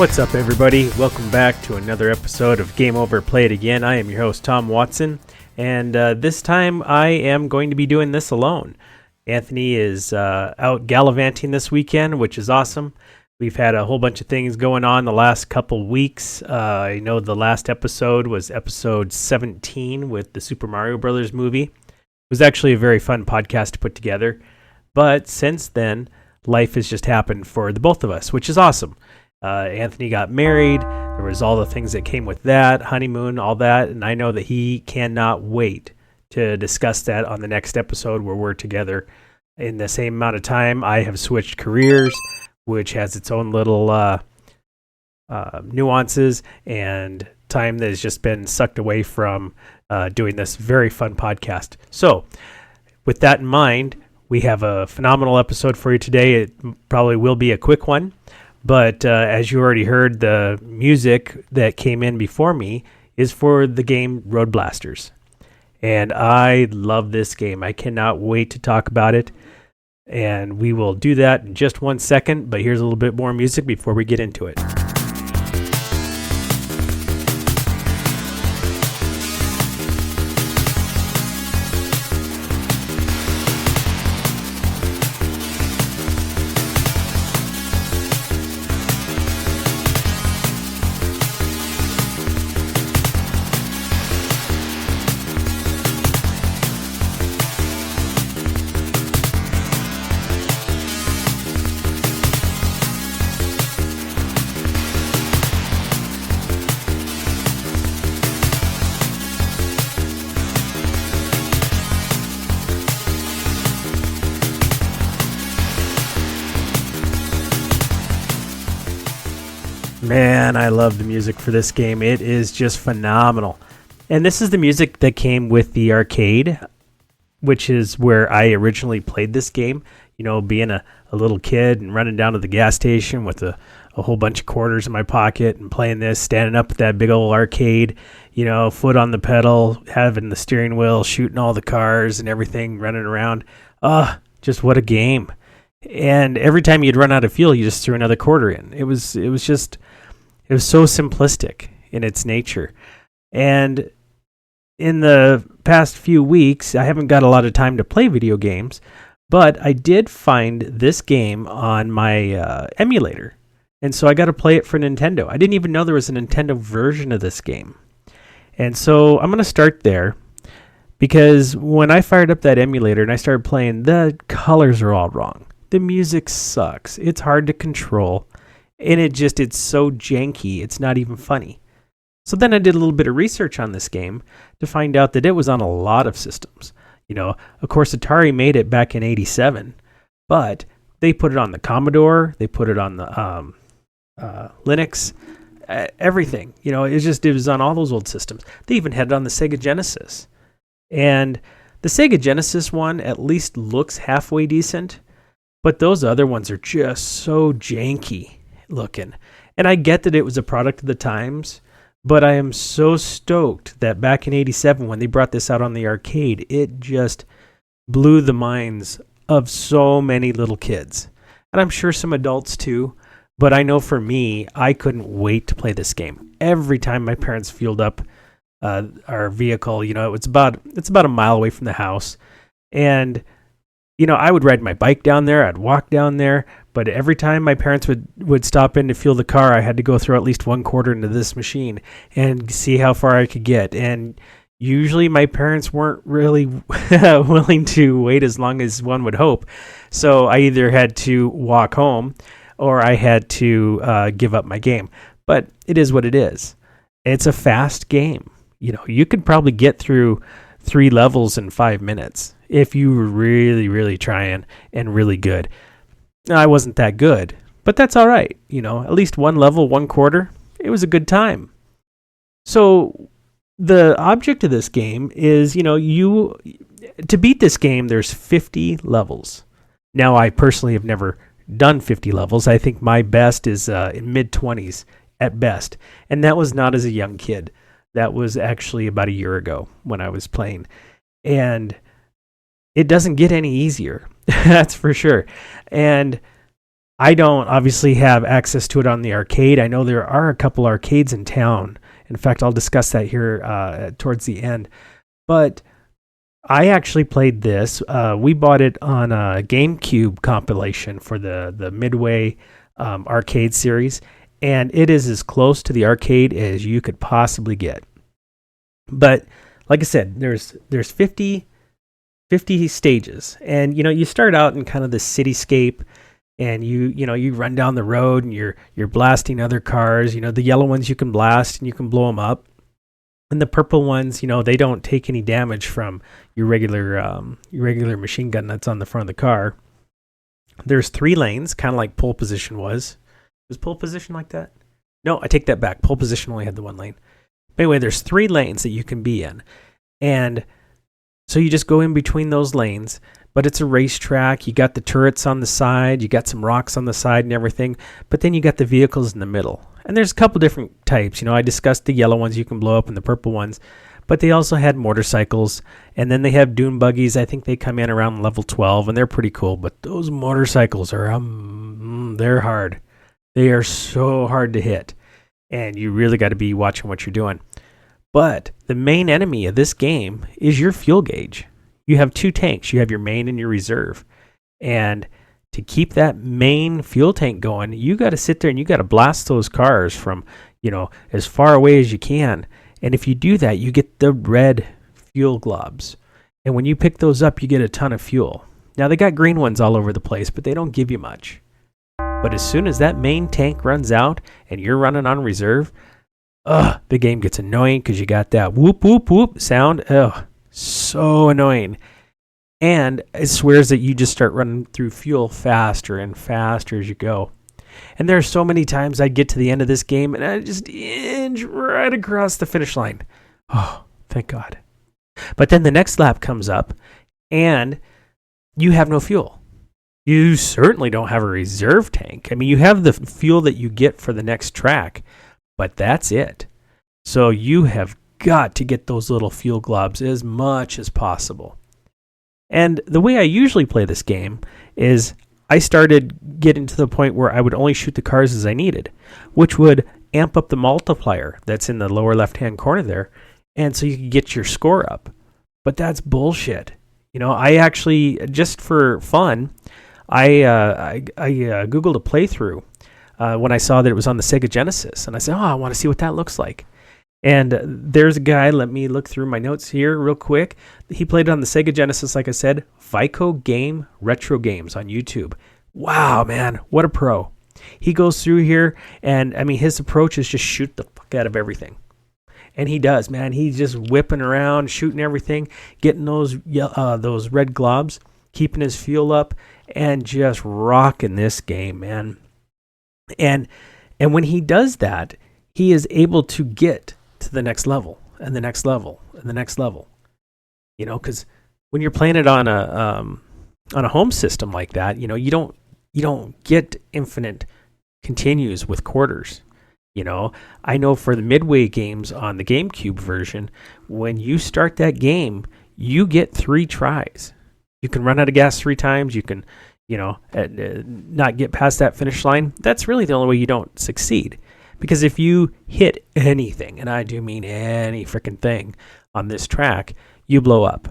What's up, everybody? Welcome back to another episode of Game Over, Play It Again. I am your host, Tom Watson, and this time I am going to be doing this alone. Anthony is out gallivanting this weekend, which is awesome. We've had a whole bunch of things going on the last couple weeks. I know the last episode was episode 17 with the Super Mario Brothers movie. It was actually a very fun podcast to put together, but since then, life has just happened for the both of us, which is awesome. Anthony got married. There was all the things that came with that, honeymoon, all that, and I know that he cannot wait to discuss that on the next episode where we're together in the same amount of time. I have switched careers, which has its own little nuances and time that has just been sucked away from doing this very fun podcast. So, with that in mind, we have a phenomenal episode for you today. It probably will be a quick one. But as you already heard, the music that came in before me is for the game RoadBlasters. And I love this game. I cannot wait to talk about it. And we will do that in just 1 second. But here's a little bit more music before we get into it. Man, I love the music for this game. It is just phenomenal. And this is the music that came with the arcade, which is where I originally played this game. You know, being a little kid and running down to the gas station with a whole bunch of quarters in my pocket and playing this, standing up at that big old arcade, you know, foot on the pedal, having the steering wheel, shooting all the cars and everything, running around. Just what a game. And every time you'd run out of fuel, you just threw another quarter in. It was so simplistic in its nature. And in the past few weeks, I haven't got a lot of time to play video games, but I did find this game on my emulator. And so I got to play it for Nintendo. I didn't even know there was a Nintendo version of this game. And so I'm going to start there because when I fired up that emulator and I started playing, the colors are all wrong. The music sucks. It's hard to control. And it's so janky, it's not even funny. So then I did a little bit of research on this game to find out that it was on a lot of systems. You know, of course, Atari made it back in '87, but they put it on the Commodore, they put it on the Linux, everything. You know, it was on all those old systems. They even had it on the Sega Genesis. And the Sega Genesis one at least looks halfway decent, but those other ones are just so janky looking. And I get that it was a product of the times, but I am so stoked that back in '87 when they brought this out on the arcade, it just blew the minds of so many little kids. And I'm sure some adults too, but I know for me, I couldn't wait to play this game. Every time my parents fueled up our vehicle, you know, it's about a mile away from the house, and you know, I would ride my bike down there, I'd walk down there, but every time my parents would stop in to fuel the car, I had to go through at least one quarter into this machine and see how far I could get. And usually my parents weren't really willing to wait as long as one would hope. So I either had to walk home or I had to give up my game. But it is what it is. It's a fast game. You know, you could probably get through 3 levels in 5 minutes if you were really, really trying and really good. I wasn't that good, but that's all right. You know, at least 1 level, 1 quarter, it was a good time. So the object of this game is, you know, to beat this game, there's 50 levels. Now, I personally have never done 50 levels. I think my best is in mid-20s at best, and that was not as a young kid. That was actually about a year ago when I was playing. And it doesn't get any easier. That's for sure. And I don't obviously have access to it on the arcade. I know there are a couple arcades in town. In fact, I'll discuss that here towards the end. But I actually played this. We bought it on a GameCube compilation for the Midway arcade series, and it is as close to the arcade as you could possibly get. But like I said, there's 50 stages, and you start out in kind of the cityscape. And you run down the road and you're blasting other cars. The yellow ones you can blast and you can blow them up, and the purple ones, they don't take any damage from your regular machine gun that's on the front of the car. There's 3 lanes, kind of like pole position was. Was pole position like that? No, I take that back. Pole position only had the 1 lane. But anyway, there's 3 lanes that you can be in, and so you just go in between those lanes. But it's a racetrack. You got the turrets on the side. You got some rocks on the side and everything. But then you got the vehicles in the middle. And there's a couple different types. I discussed the yellow ones you can blow up and the purple ones. But they also had motorcycles. And then they have dune buggies. I think they come in around level 12. And they're pretty cool. But those motorcycles are, they're hard. They are so hard to hit. And you really got to be watching what you're doing. But the main enemy of this game is your fuel gauge. You have 2 tanks. You have your main and your reserve. And to keep that main fuel tank going, you got to sit there and you got to blast those cars from, as far away as you can. And if you do that, you get the red fuel globs. And when you pick those up, you get a ton of fuel. Now, they got green ones all over the place, but they don't give you much. But as soon as that main tank runs out and you're running on reserve, the game gets annoying because you got that whoop, whoop, whoop sound. So annoying. And it swears that you just start running through fuel faster and faster as you go. And there are so many times I get to the end of this game and I just inch right across the finish line. Oh, thank God. But then the next lap comes up and you have no fuel. You certainly don't have a reserve tank. I mean, you have the fuel that you get for the next track, but that's it. So you have got to get those little fuel globs as much as possible. And the way I usually play this game is I started getting to the point where I would only shoot the cars as I needed, which would amp up the multiplier that's in the lower left-hand corner there, and so you could get your score up. But that's bullshit. I actually, just for fun, I Googled a playthrough when I saw that it was on the Sega Genesis, and I said, I want to see what that looks like. And there's a guy, let me look through my notes here real quick. He played it on the Sega Genesis, like I said, Vico Game Retro Games on YouTube. Wow, man, what a pro. He goes through here, and I mean, his approach is just shoot the fuck out of everything. And he does, man. He's just whipping around, shooting everything, getting those red globs, keeping his fuel up, and just rocking this game, man. And when he does that, he is able to get to the next level and the next level and the next level. Because when you're playing it on a home system like that, you don't get infinite continues with quarters. I know for the Midway games on the GameCube version, when you start that game, you get 3 tries. You can run out of gas 3 times. You can, not get past that finish line. That's really the only way you don't succeed. Because if you hit anything, and I do mean any freaking thing on this track, you blow up.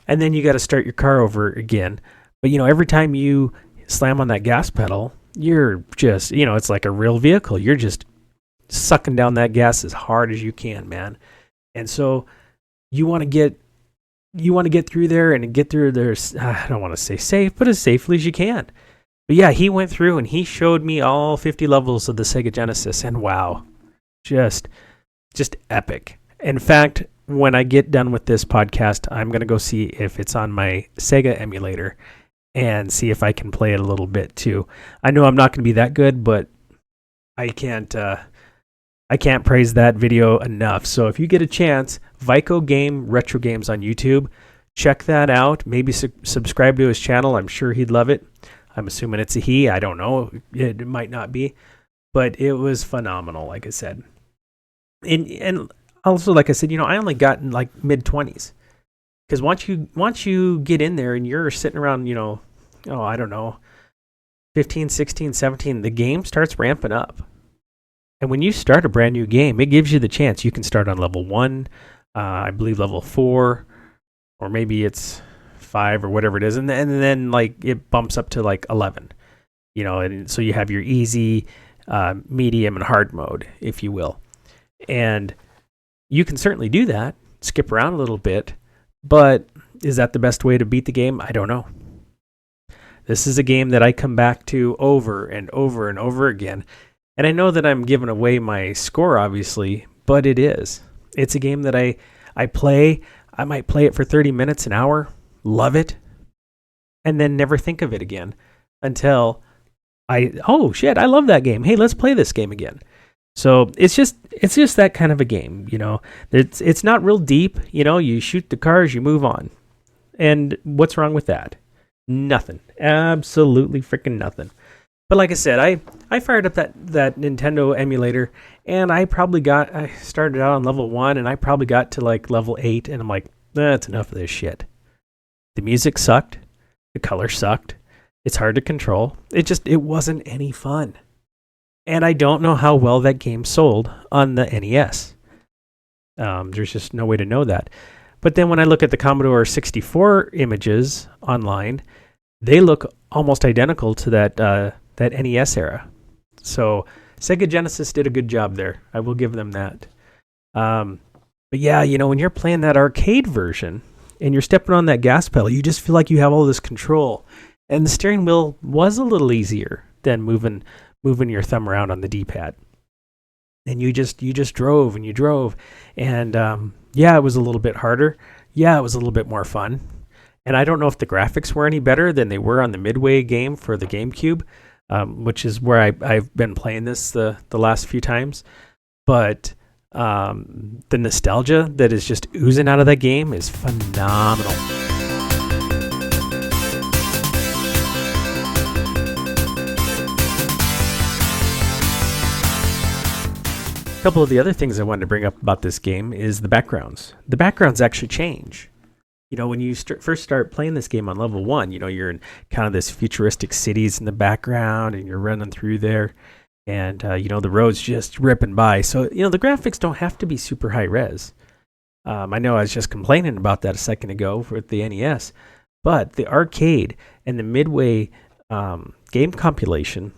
And then you got to start your car over again. But, every time you slam on that gas pedal, you're just, it's like a real vehicle. You're just sucking down that gas as hard as you can, man. And so you want to get through there and get through there, I don't want to say safe, but as safely as you can. But yeah, he went through and he showed me all 50 levels of the Sega Genesis, and wow, just epic. In fact, when I get done with this podcast, I'm going to go see if it's on my Sega emulator and see if I can play it a little bit too. I know I'm not going to be that good, but I can't praise that video enough. So if you get a chance, Vico Game Retro Games on YouTube, check that out. Maybe subscribe to his channel. I'm sure he'd love it. I'm assuming it's a he. I don't know. It might not be. But it was phenomenal, like I said. And also, like I said, I only got in like mid-20s. Because once you get in there and you're sitting around, I don't know, 15, 16, 17, the game starts ramping up. And when you start a brand new game, it gives you the chance. You can start on level 1, I believe level 4, or maybe it's 5 or whatever it is. And then like it bumps up to like 11, and so you have your easy, medium, and hard mode, if you will. And you can certainly do that, skip around a little bit, but is that the best way to beat the game? I don't know. This is a game that I come back to over and over and over again. And I know that I'm giving away my score, obviously, but it is. It's a game that I play. I might play it for 30 minutes, an hour, love it, and then never think of it again until oh shit, I love that game. Hey, let's play this game again. So it's just that kind of a game, It's not real deep, You shoot the cars, you move on. And what's wrong with that? Nothing. Absolutely freaking nothing. But like I said, I fired up that Nintendo emulator, and I started out on level 1, and I probably got to like level 8, and I'm like, that's enough of this shit. The music sucked. The color sucked. It's hard to control. It wasn't any fun. And I don't know how well that game sold on the NES. There's just no way to know that. But then when I look at the Commodore 64 images online, they look almost identical to that NES era. So Sega Genesis did a good job there. I will give them that. But yeah, when you're playing that arcade version and you're stepping on that gas pedal, you just feel like you have all this control. And the steering wheel was a little easier than moving your thumb around on the D-pad. And you just drove and you drove. And it was a little bit harder. Yeah, it was a little bit more fun. And I don't know if the graphics were any better than they were on the Midway game for the GameCube, which is where I've been playing this the last few times. But the nostalgia that is just oozing out of that game is phenomenal. A couple of the other things I wanted to bring up about this game is the backgrounds. The backgrounds actually change. When you first start playing this game on level 1, you're in kind of this futuristic cities in the background, and you're running through there, and the road's just ripping by. So the graphics don't have to be super high res. I know I was just complaining about that a second ago with the NES, but the arcade and the Midway game compilation,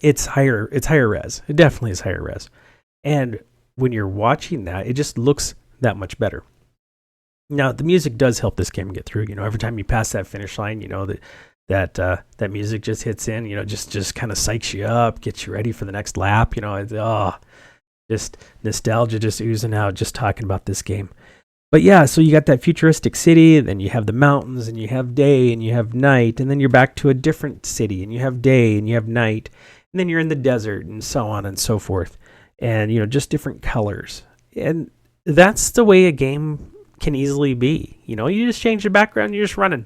it's higher res. It definitely is higher res. And when you're watching that, it just looks that much better. Now, the music does help this game get through. Every time you pass that finish line, that music just hits in. Just kind of psychs you up, gets you ready for the next lap. Just nostalgia just oozing out just talking about this game. But yeah, so you got that futuristic city, then you have the mountains, and you have day, and you have night, and then you're back to a different city, and you have day, and you have night, and then you're in the desert, and so on and so forth. And, just different colors. And that's the way a game can easily be. You just change the background, you're just running.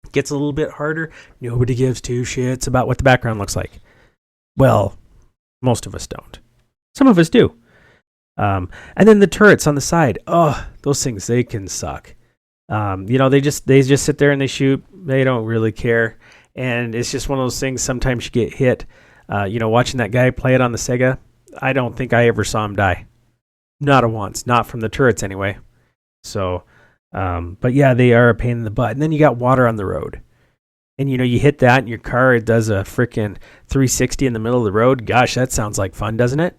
It gets a little bit harder. Nobody gives two shits about what the background looks like. Well, most of us don't. Some of us do. And then the turrets on the side. Oh, those things, they can suck. They just sit there and they shoot. They don't really care. And it's just one of those things, sometimes you get hit. Watching that guy play it on the Sega, I don't think I ever saw him die. Not a once. Not from the turrets anyway. So, but yeah, they are a pain in the butt. And then you got water on the road. And, you hit that in your car, it does a freaking 360 in the middle of the road. Gosh, that sounds like fun, doesn't it?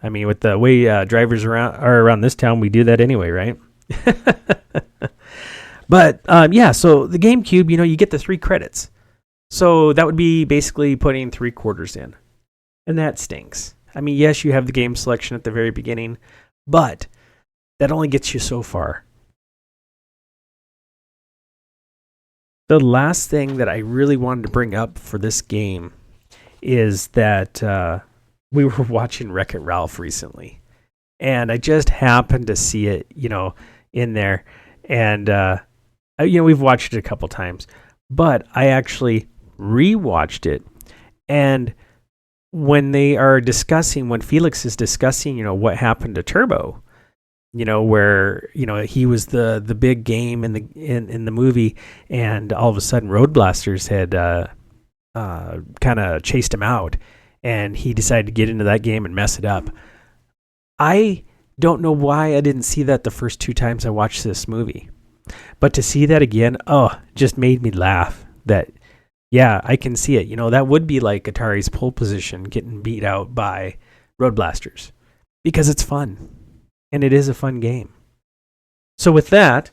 I mean, with the way drivers are around this town, we do that anyway, right? But, so the GameCube, you get the 3 credits. So that would be basically putting 3 quarters in. And that stinks. I mean, yes, you have the game selection at the very beginning, but that only gets you so far. The last thing that I really wanted to bring up for this game is that we were watching Wreck-It Ralph recently, and I just happened to see it, in there. And, we've watched it a couple times, but I actually rewatched it. And when Felix is discussing, what happened to Turbo, where, he was the big game in the movie, and all of a sudden RoadBlasters kind of chased him out, and he decided to get into that game and mess it up. I don't know why I didn't see that the first 2 times I watched this movie. But to see that again, just made me laugh. That, yeah, I can see it. You know, that would be like Atari's pole position getting beat out by RoadBlasters. Because it's fun. And it is a fun game. So with that,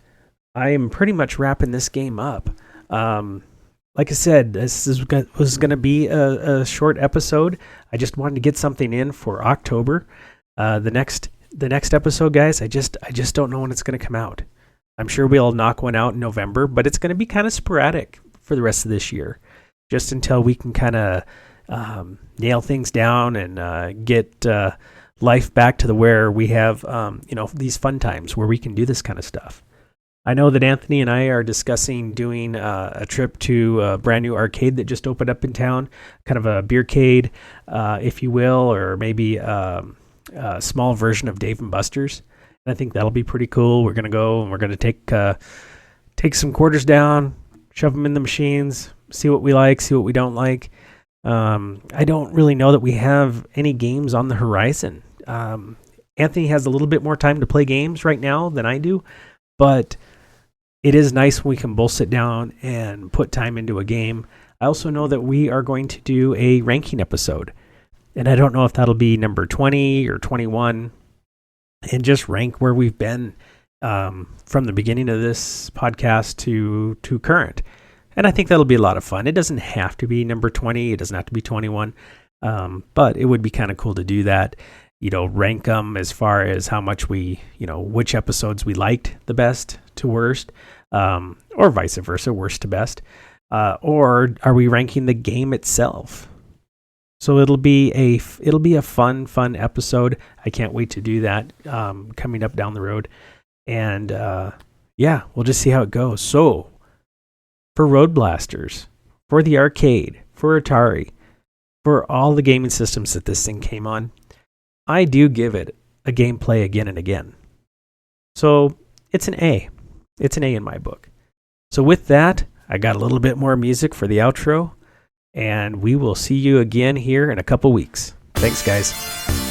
I am pretty much wrapping this game up. Like I said, this was going to be a short episode. I just wanted to get something in for October. The next episode, guys, I just don't know when it's going to come out. I'm sure we'll knock one out in November, but it's going to be kind of sporadic for the rest of this year, just until we can kind of nail things down and get life back to where we have these fun times where we can do this kind of stuff. I know that Anthony and I are discussing doing a trip to a brand new arcade that just opened up in town, kind of a beercade, if you will, or maybe a small version of Dave & Buster's. And I think that'll be pretty cool. We're going to go and we're going to take some quarters down, shove them in the machines, see what we like, see what we don't like. I don't really know that we have any games on the horizon. Anthony has a little bit more time to play games right now than I do, but it is nice when we can both sit down and put time into a game. I also know that we are going to do a ranking episode, and I don't know if that'll be number 20 or 21, and just rank where we've been from the beginning of this podcast to current. And I think that'll be a lot of fun. It doesn't have to be number 20. It doesn't have to be 21. But it would be kind of cool to do that. Rank them as far as how much which episodes we liked the best to worst, or vice versa, worst to best. Or are we ranking the game itself? So it'll be a fun episode. I can't wait to do that coming up down the road. And we'll just see how it goes. So for RoadBlasters, for the arcade, for Atari, for all the gaming systems that this thing came on, I do give it a gameplay again and again. So it's an A. It's an A in my book. So with that, I got a little bit more music for the outro, and we will see you again here in a couple weeks. Thanks, guys.